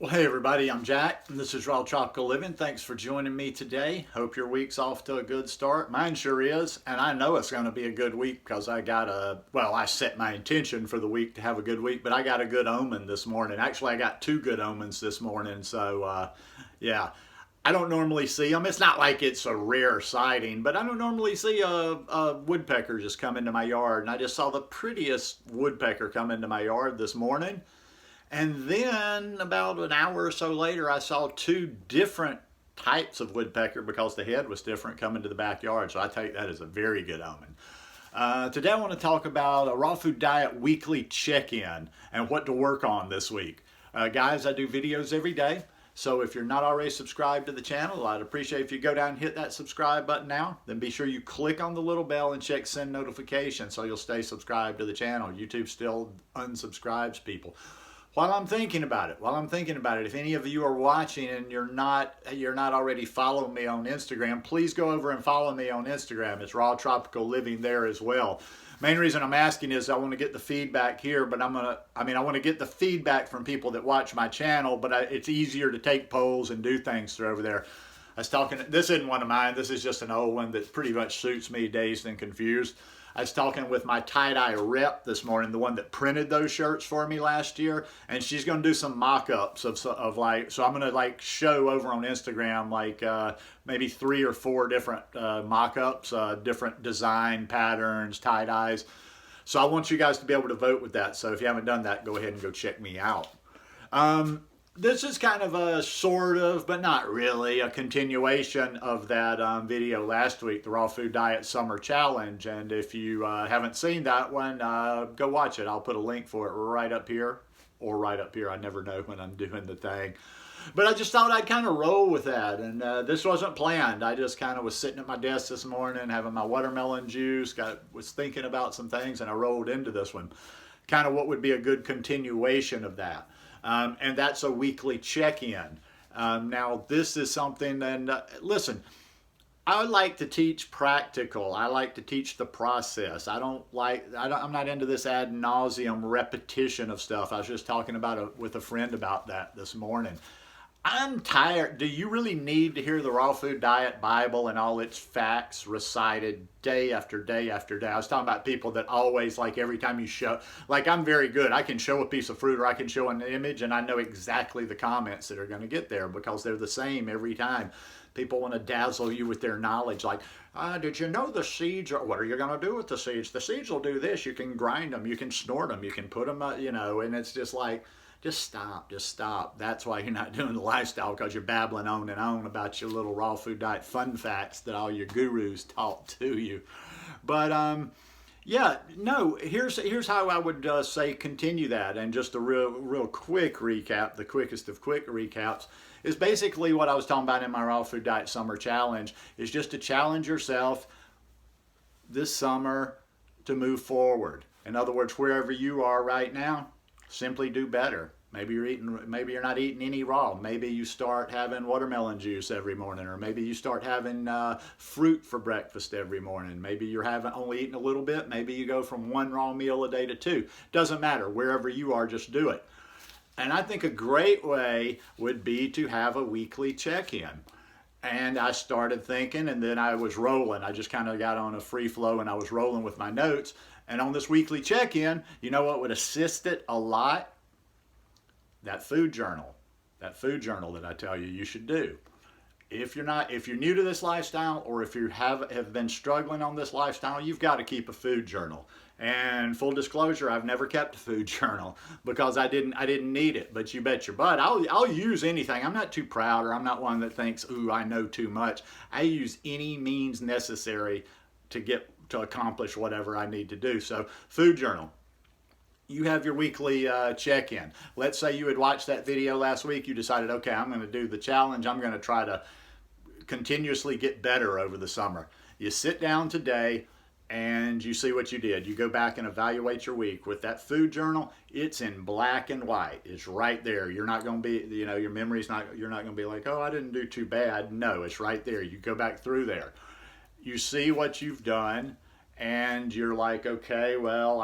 Well, hey everybody, I'm Jack, and this is Raw Tropical Living. Thanks for joining me today. Hope your week's off to a good start. Mine sure is, and I know it's going to be a good week because I set my intention for the week to have a good week, but I got a good omen this morning. Actually, I got two good omens this morning, so yeah. I don't normally see them. It's not like it's a rare sighting, but I don't normally see a woodpecker just come into my yard, and I just saw the prettiest woodpecker come into my yard this morning. And then about an hour or so later, I saw two different types of woodpecker because the head was different coming to the backyard. So I take that as a very good omen. Today I want to talk about a raw food diet weekly check-in and what to work on this week. Guys, I do videos every day. So if you're not already subscribed to the channel, I'd appreciate if you go down and hit that subscribe button now. Then be sure you click on the little bell and check send notifications so you'll stay subscribed to the channel. YouTube still unsubscribes people. While I'm thinking about it, if any of you are watching and you're not already following me on Instagram, please go over and follow me on Instagram. It's Raw Tropical Living there as well. Main reason I'm asking is I want to get the feedback here, but I want to get the feedback from people that watch my channel, but it's easier to take polls and do things through over there. I was talking, this isn't one of mine, this is just an old one that pretty much suits me, dazed and confused. I was talking with my tie-dye rep this morning, the one that printed those shirts for me last year, and she's going to do some mock-ups of like, so I'm going to like show over on Instagram like maybe 3 or 4 different mock-ups, different design patterns, tie-dyes. So I want you guys to be able to vote with that. So if you haven't done that, go ahead and go check me out. This is kind of a sort of, but not really, a continuation of that video last week, the Raw Food Diet Summer Challenge. And if you haven't seen that one, go watch it. I'll put a link for it right up here, or right up here. I never know when I'm doing the thing. But I just thought I'd kind of roll with that. And this wasn't planned. I just kind of was sitting at my desk this morning, having my watermelon juice, was thinking about some things, and I rolled into this one. Kind of what would be a good continuation of that. And that's a weekly check-in. Now, this is something, and listen, I like to teach practical. I like to teach the process. I'm not into this ad nauseum repetition of stuff. I was just talking with a friend about that this morning. I'm tired. Do you really need to hear the Raw Food Diet Bible and all its facts recited day after day after day? I was talking about people that always, like every time you show, like I'm very good. I can show a piece of fruit or I can show an image and I know exactly the comments that are going to get there because they're the same every time. People want to dazzle you with their knowledge like, did you know the seeds, what are you going to do with the seeds? The seeds will do this. You can grind them. You can snort them. You can put them, and it's just like, just stop. That's why you're not doing the lifestyle, because you're babbling on and on about your little raw food diet fun facts that all your gurus taught to you. But yeah, no, here's how I would say continue that. And just a real quick recap, the quickest of quick recaps, is basically what I was talking about in my Raw Food Diet Summer Challenge, is just to challenge yourself this summer to move forward. In other words, wherever you are right now, simply do better. Maybe you're not eating any raw. Maybe you start having watermelon juice every morning, or maybe you start having fruit for breakfast every morning. Maybe you're only eating a little bit. Maybe you go from 1 raw meal a day to 2. Doesn't matter. Wherever you are, just do it. And I think a great way would be to have a weekly check-in. And I started thinking, and then I was rolling. I just kind of got on a free flow, and I was rolling with my notes. And on this weekly check-in, you know what would assist it a lot? That food journal that I tell you should do. If you're new to this lifestyle, or if you have been struggling on this lifestyle, you've got to keep a food journal. And full disclosure, I've never kept a food journal because I didn't need it. But you bet your butt, I'll use anything. I'm not too proud, or I'm not one that thinks, ooh, I know too much. I use any means necessary to accomplish whatever I need to do. So, food journal. You have your weekly check-in. Let's say you had watched that video last week. You decided, okay, I'm going to do the challenge. I'm going to try to continuously get better over the summer. You sit down today and you see what you did. You go back and evaluate your week. With that food journal, it's in black and white. It's right there. You're not going to be, your memory's not, you're not going to be like, oh, I didn't do too bad. No, it's right there. You go back through there. You see what you've done, and you're like, okay, well,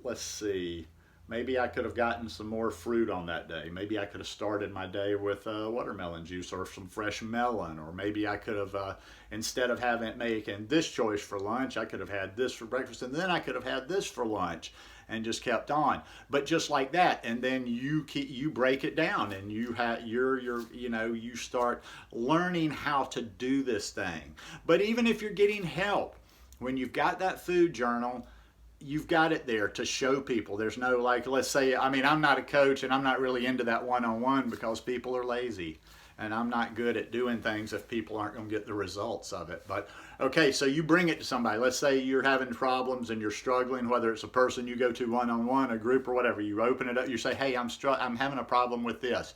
let's see. Maybe I could have gotten some more fruit on that day. Maybe I could have started my day with watermelon juice or some fresh melon. Or maybe I could have, instead of making this choice for lunch, I could have had this for breakfast, and then I could have had this for lunch, and just kept on. But just like that, and then you break it down, and you start learning how to do this thing. But even if you're getting help, when you've got that food journal, you've got it there to show people. There's no, like, let's say, I mean, I'm not a coach and I'm not really into that one-on-one because people are lazy, and I'm not good at doing things if people aren't going to get the results of it. But okay, so you bring it to somebody. Let's say you're having problems and you're struggling, whether it's a person you go to one-on-one, a group, or whatever. You open it up, you say, hey, I'm having a problem with this.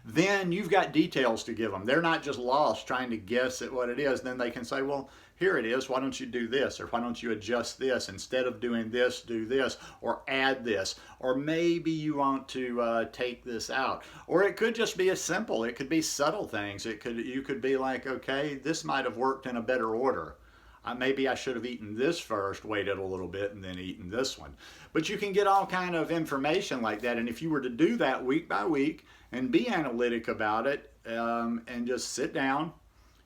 Then you've got details to give them. They're not just lost trying to guess at what it is. Then they can say, well, here it is. Why don't you do this? Or why don't you adjust this? Instead of doing this, do this, or add this. Or maybe you want to take this out. Or it could just be as simple. It could be subtle things. You could be like, okay, this might have worked in a better order. Maybe I should have eaten this first, waited a little bit, and then eaten this one. But you can get all kind of information like that. And if you were to do that week by week and be analytic about it, and just sit down,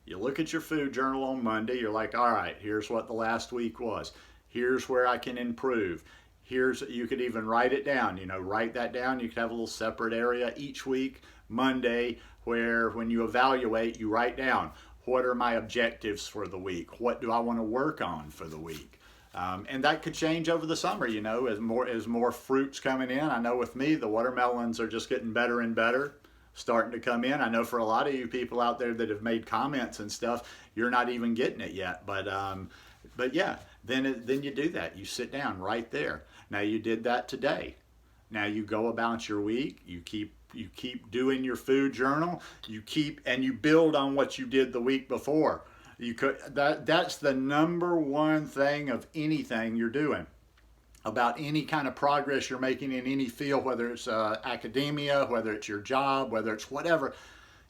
you look at your food journal on Monday, you're like, all right, here's what the last week was. Here's where I can improve. You could even write it down, write that down. You could have a little separate area each week, Monday, where when you evaluate, you write down, what are my objectives for the week? What do I want to work on for the week? And that could change over the summer, as more fruits coming in. I know with me, the watermelons are just getting better and better, starting to come in. I know for a lot of you people out there that have made comments and stuff, you're not even getting it yet. But yeah, then you do that. You sit down right there. Now you did that today. Now you go about your week. You keep doing your food journal. And you build on what you did the week before. That's the number one thing of anything you're doing, about any kind of progress you're making in any field, whether it's academia, whether it's your job, whether it's whatever.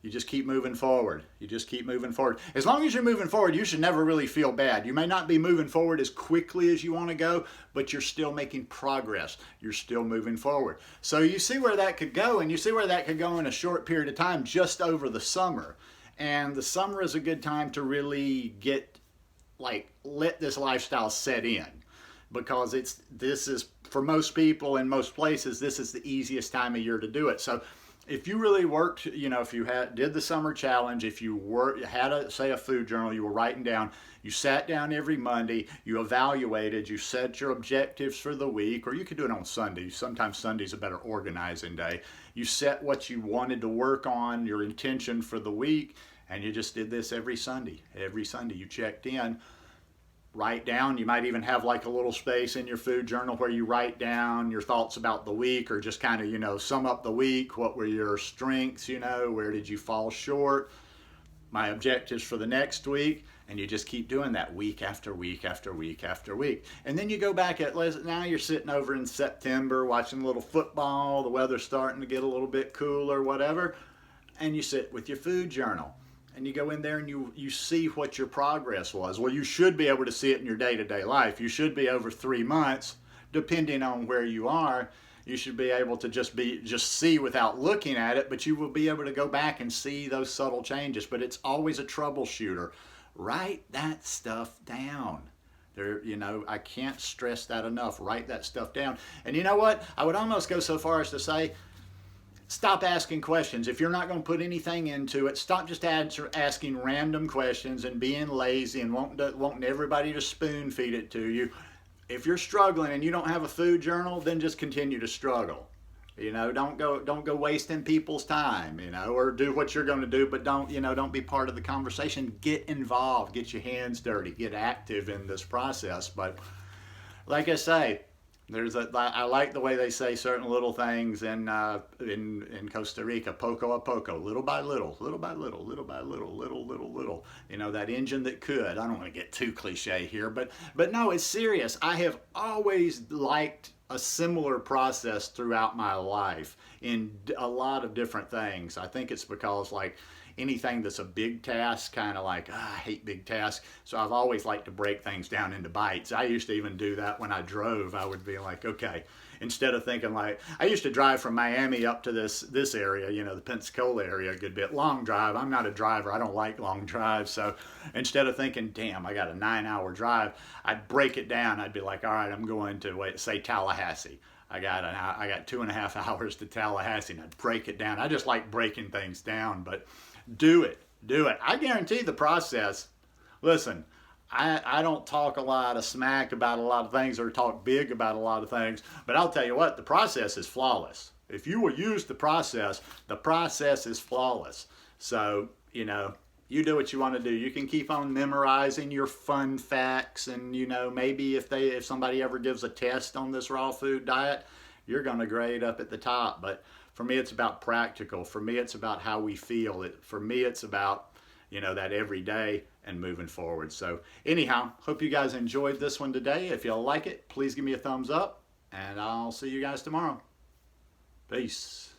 You just keep moving forward. You just keep moving forward. As long as you're moving forward, you should never really feel bad. You may not be moving forward as quickly as you want to go, but you're still making progress. You're still moving forward. So you see where that could go, and you see where that could go in a short period of time, just over the summer. And the summer is a good time to really let this lifestyle set in, because this is, for most people in most places, this is the easiest time of year to do it. So if you really worked, if you did the summer challenge, if you had a food journal, you were writing down, you sat down every Monday, you evaluated, you set your objectives for the week, or you could do it on Sundays. Sometimes Sunday's a better organizing day. You set what you wanted to work on, your intention for the week, and you just did this every Sunday. Every Sunday you checked in. Write down, you might even have like a little space in your food journal where you write down your thoughts about the week, or just kind of, sum up the week. What were your strengths, where did you fall short? My objectives for the next week. And you just keep doing that week after week after week after week. And then you go back now you're sitting over in September watching a little football, the weather's starting to get a little bit cooler, whatever, and you sit with your food journal. And you go in there and you see what your progress was. Well, you should be able to see it in your day-to-day life. You should be over 3 months, depending on where you are. You should be able to just see without looking at it, but you will be able to go back and see those subtle changes. But it's always a troubleshooter. Write that stuff down. I can't stress that enough. Write that stuff down. And you know what? I would almost go so far as to say, stop asking questions. If you're not going to put anything into it, stop just asking random questions and being lazy and wanting everybody to spoon feed it to you. If you're struggling and you don't have a food journal, then just continue to struggle. Don't go wasting people's time, or do what you're going to do, but don't be part of the conversation. Get involved, get your hands dirty, get active in this process. But like I say, I like the way they say certain little things in Costa Rica, poco a poco, little by little, little by little, little by little, little. That engine that could. I don't want to get too cliche here, but no, it's serious. I have always liked a similar process throughout my life in a lot of different things. I think it's because anything that's a big task, kind of I hate big tasks. So I've always liked to break things down into bites. I used to even do that when I drove. I would be like, okay, instead of thinking like, I used to drive from Miami up to this area, the Pensacola area a good bit. Long drive. I'm not a driver. I don't like long drives. So instead of thinking, damn, I got a 9-hour drive, I'd break it down. I'd be like, all right, I'm going to say Tallahassee. I got 2.5 hours to Tallahassee, and I'd break it down. I just like breaking things down, but do it. I guarantee the process. Listen, I don't talk a lot of smack about a lot of things or talk big about a lot of things, but I'll tell you what, the process is flawless. If you will use the process is flawless. So, you do what you want to do. You can keep on memorizing your fun facts, and maybe if somebody ever gives a test on this raw food diet, you're going to grade up at the top. But for me, it's about practical. For me, it's about how we feel. For me, it's about that every day and moving forward. So anyhow, hope you guys enjoyed this one today. If you like it, please give me a thumbs up, and I'll see you guys tomorrow. Peace.